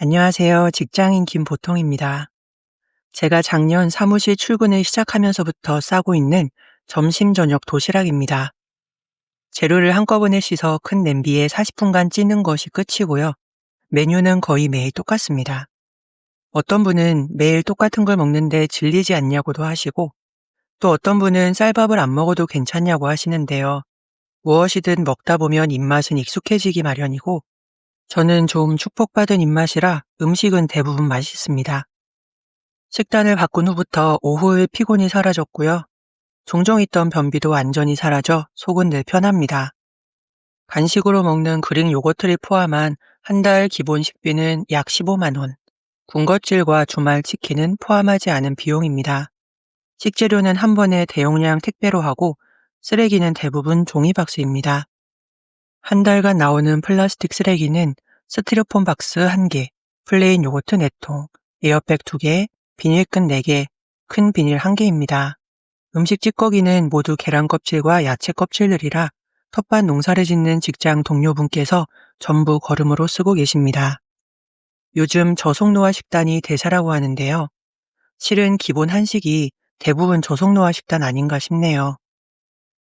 안녕하세요. 직장인 김보통입니다. 제가 작년 사무실 출근을 시작하면서부터 싸고 있는 점심 저녁 도시락입니다. 재료를 한꺼번에 씻어 큰 냄비에 40분간 찌는 것이 끝이고요. 메뉴는 거의 매일 똑같습니다. 어떤 분은 매일 똑같은 걸 먹는데 질리지 않냐고도 하시고, 또 어떤 분은 쌀밥을 안 먹어도 괜찮냐고 하시는데요. 무엇이든 먹다 보면 입맛은 익숙해지기 마련이고, 저는 좀 축복받은 입맛이라 음식은 대부분 맛있습니다. 식단을 바꾼 후부터 오후의 피곤이 사라졌고요. 종종 있던 변비도 완전히 사라져 속은 늘 편합니다. 간식으로 먹는 그릭 요거트를 포함한 한 달 기본 식비는 약 15만 원. 군것질과 주말 치킨은 포함하지 않은 비용입니다. 식재료는 한 번에 대용량 택배로 하고 쓰레기는 대부분 종이박스입니다. 한 달간 나오는 플라스틱 쓰레기는 스티로폼 박스 1개, 플레인 요거트 4통, 에어백 2개, 비닐끈 4개, 큰 비닐 1개입니다. 음식 찌꺼기는 모두 계란 껍질과 야채 껍질들이라 텃밭 농사를 짓는 직장 동료분께서 전부 거름으로 쓰고 계십니다. 요즘 저속노화 식단이 대세라고 하는데요. 실은 기본 한식이 대부분 저속노화 식단 아닌가 싶네요.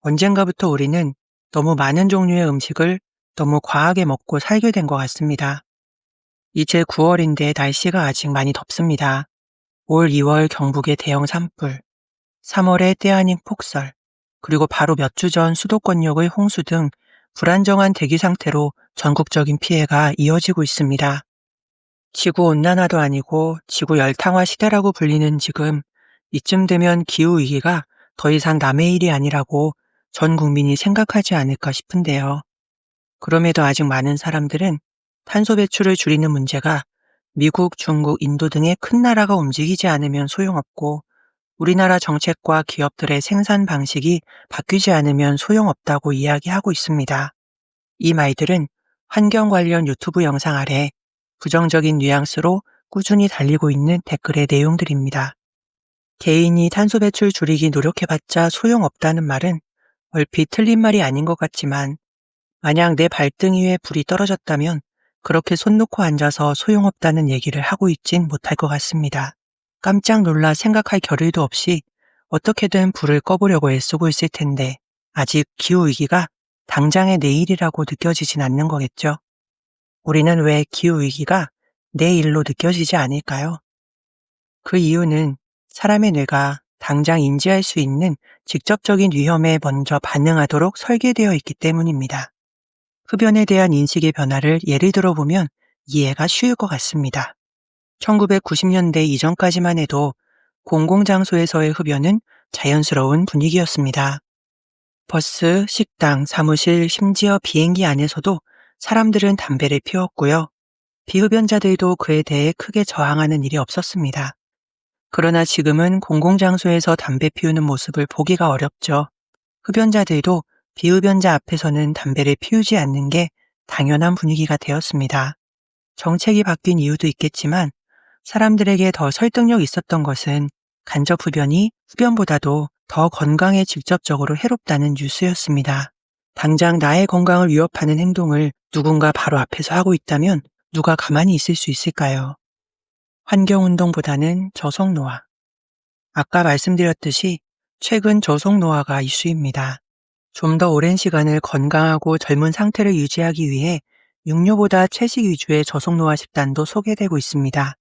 언젠가부터 우리는 너무 많은 종류의 음식을 너무 과하게 먹고 살게 된 것 같습니다. 이제 9월인데 날씨가 아직 많이 덥습니다. 올 2월 경북의 대형 산불, 3월의 때 아닌 폭설, 그리고 바로 몇 주 전 수도권역의 홍수 등 불안정한 대기 상태로 전국적인 피해가 이어지고 있습니다. 지구온난화도 아니고 지구 열탕화 시대라고 불리는 지금 이쯤 되면 기후위기가 더 이상 남의 일이 아니라고 전 국민이 생각하지 않을까 싶은데요. 그럼에도 아직 많은 사람들은 탄소 배출을 줄이는 문제가 미국, 중국, 인도 등의 큰 나라가 움직이지 않으면 소용없고 우리나라 정책과 기업들의 생산 방식이 바뀌지 않으면 소용없다고 이야기하고 있습니다. 이 말들은 환경 관련 유튜브 영상 아래 부정적인 뉘앙스로 꾸준히 달리고 있는 댓글의 내용들입니다. 개인이 탄소 배출 줄이기 노력해봤자 소용없다는 말은 얼핏 틀린 말이 아닌 것 같지만 만약 내 발등 위에 불이 떨어졌다면 그렇게 손 놓고 앉아서 소용없다는 얘기를 하고 있진 못할 것 같습니다. 깜짝 놀라 생각할 겨를도 없이 어떻게든 불을 꺼보려고 애쓰고 있을 텐데 아직 기후위기가 당장의 내일이라고 느껴지진 않는 거겠죠. 우리는 왜 기후위기가 내일로 느껴지지 않을까요? 그 이유는 사람의 뇌가 당장 인지할 수 있는 직접적인 위험에 먼저 반응하도록 설계되어 있기 때문입니다. 흡연에 대한 인식의 변화를 예를 들어보면 이해가 쉬울 것 같습니다. 1990년대 이전까지만 해도 공공장소에서의 흡연은 자연스러운 분위기였습니다. 버스, 식당, 사무실, 심지어 비행기 안에서도 사람들은 담배를 피웠고요. 비흡연자들도 그에 대해 크게 저항하는 일이 없었습니다. 그러나 지금은 공공장소에서 담배 피우는 모습을 보기가 어렵죠. 흡연자들도 비흡연자 앞에서는 담배를 피우지 않는 게 당연한 분위기가 되었습니다. 정책이 바뀐 이유도 있겠지만 사람들에게 더 설득력 있었던 것은 간접 흡연이 흡연보다도 더 건강에 직접적으로 해롭다는 뉴스였습니다. 당장 나의 건강을 위협하는 행동을 누군가 바로 앞에서 하고 있다면 누가 가만히 있을 수 있을까요? 환경운동보다는 저속노화. 아까 말씀드렸듯이 최근 저속노화가 이슈입니다. 좀 더 오랜 시간을 건강하고 젊은 상태를 유지하기 위해 육류보다 채식 위주의 저속노화 식단도 소개되고 있습니다.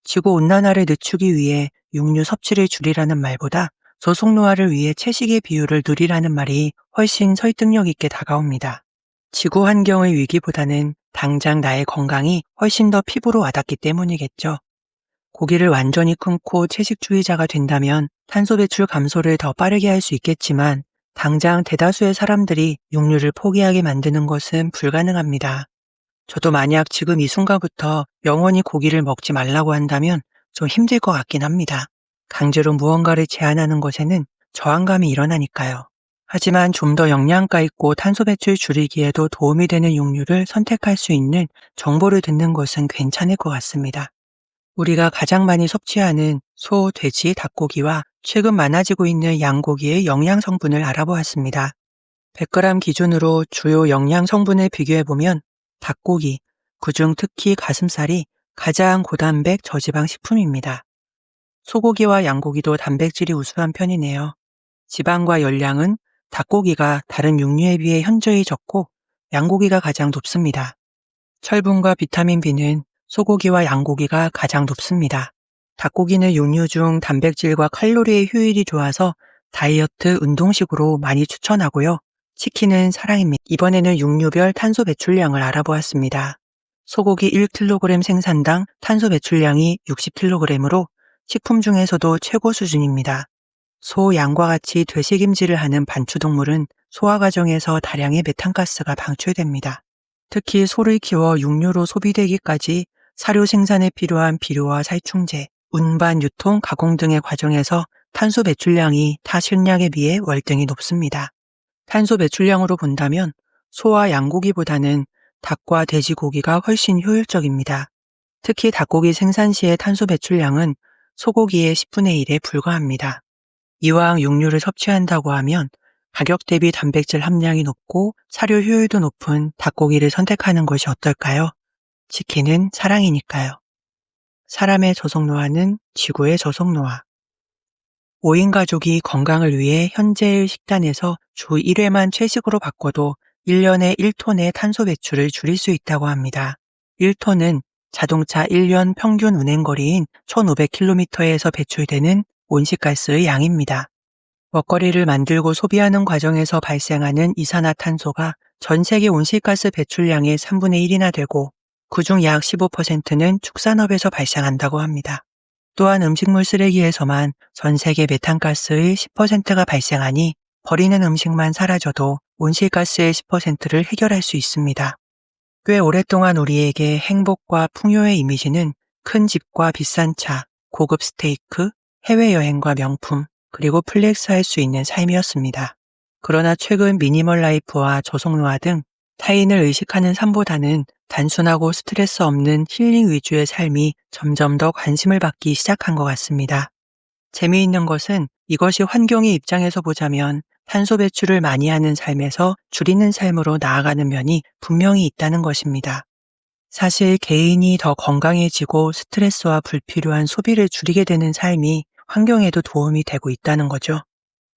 지구온난화를 늦추기 위해 육류 섭취를 줄이라는 말보다 저속노화를 위해 채식의 비율을 늘리라는 말이 훨씬 설득력 있게 다가옵니다. 지구 환경의 위기보다는 당장 나의 건강이 훨씬 더 피부로 와닿기 때문이겠죠. 고기를 완전히 끊고 채식주의자가 된다면 탄소 배출 감소를 더 빠르게 할 수 있겠지만 당장 대다수의 사람들이 육류를 포기하게 만드는 것은 불가능합니다. 저도 만약 지금 이 순간부터 영원히 고기를 먹지 말라고 한다면 좀 힘들 것 같긴 합니다. 강제로 무언가를 제한하는 것에는 저항감이 일어나니까요. 하지만 좀 더 영양가 있고 탄소 배출 줄이기에도 도움이 되는 육류를 선택할 수 있는 정보를 듣는 것은 괜찮을 것 같습니다. 우리가 가장 많이 섭취하는 소, 돼지, 닭고기와 최근 많아지고 있는 양고기의 영양 성분을 알아보았습니다. 100g 기준으로 주요 영양 성분을 비교해보면 닭고기, 그중 특히 가슴살이 가장 고단백 저지방 식품입니다. 소고기와 양고기도 단백질이 우수한 편이네요. 지방과 열량은 닭고기가 다른 육류에 비해 현저히 적고 양고기가 가장 높습니다. 철분과 비타민 B는 소고기와 양고기가 가장 높습니다. 닭고기는 육류 중 단백질과 칼로리의 효율이 좋아서 다이어트, 운동식으로 많이 추천하고요. 치킨은 사랑입니다. 이번에는 육류별 탄소 배출량을 알아보았습니다. 소고기 1kg 생산당 탄소 배출량이 60kg으로 식품 중에서도 최고 수준입니다. 소, 양과 같이 되새김질을 하는 반추동물은 소화 과정에서 다량의 메탄가스가 방출됩니다. 특히 소를 키워 육류로 소비되기까지 사료 생산에 필요한 비료와 살충제, 운반, 유통, 가공 등의 과정에서 탄소 배출량이 타 식량에 비해 월등히 높습니다. 탄소 배출량으로 본다면 소와 양고기보다는 닭과 돼지고기가 훨씬 효율적입니다. 특히 닭고기 생산 시의 탄소 배출량은 소고기의 10분의 1에 불과합니다. 이왕 육류를 섭취한다고 하면 가격 대비 단백질 함량이 높고 사료 효율도 높은 닭고기를 선택하는 것이 어떨까요? 치킨은 사랑이니까요. 사람의 저속노화는 지구의 저속노화. 5인 가족이 건강을 위해 현재의 식단에서 주 1회만 채식으로 바꿔도 1년에 1톤의 탄소 배출을 줄일 수 있다고 합니다. 1톤은 자동차 1년 평균 운행거리인 1,500km에서 배출되는 온실가스의 양입니다. 먹거리를 만들고 소비하는 과정에서 발생하는 이산화탄소가 전 세계 온실가스 배출량의 3분의 1이나 되고 그중 약 15%는 축산업에서 발생한다고 합니다. 또한 음식물 쓰레기에서만 전 세계 메탄가스의 10%가 발생하니 버리는 음식만 사라져도 온실가스의 10%를 해결할 수 있습니다. 꽤 오랫동안 우리에게 행복과 풍요의 이미지는 큰 집과 비싼 차, 고급 스테이크, 해외여행과 명품, 그리고 플렉스할 수 있는 삶이었습니다. 그러나 최근 미니멀 라이프와 저속노화 등 타인을 의식하는 삶보다는 단순하고 스트레스 없는 힐링 위주의 삶이 점점 더 관심을 받기 시작한 것 같습니다. 재미있는 것은 이것이 환경의 입장에서 보자면 탄소 배출을 많이 하는 삶에서 줄이는 삶으로 나아가는 면이 분명히 있다는 것입니다. 사실 개인이 더 건강해지고 스트레스와 불필요한 소비를 줄이게 되는 삶이 환경에도 도움이 되고 있다는 거죠.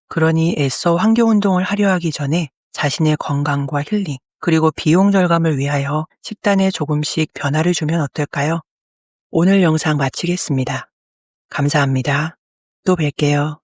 그러니 애써 환경운동을 하려 하기 전에 자신의 건강과 힐링, 그리고 비용 절감을 위하여 식단에 조금씩 변화를 주면 어떨까요? 오늘 영상 마치겠습니다. 감사합니다. 또 뵐게요.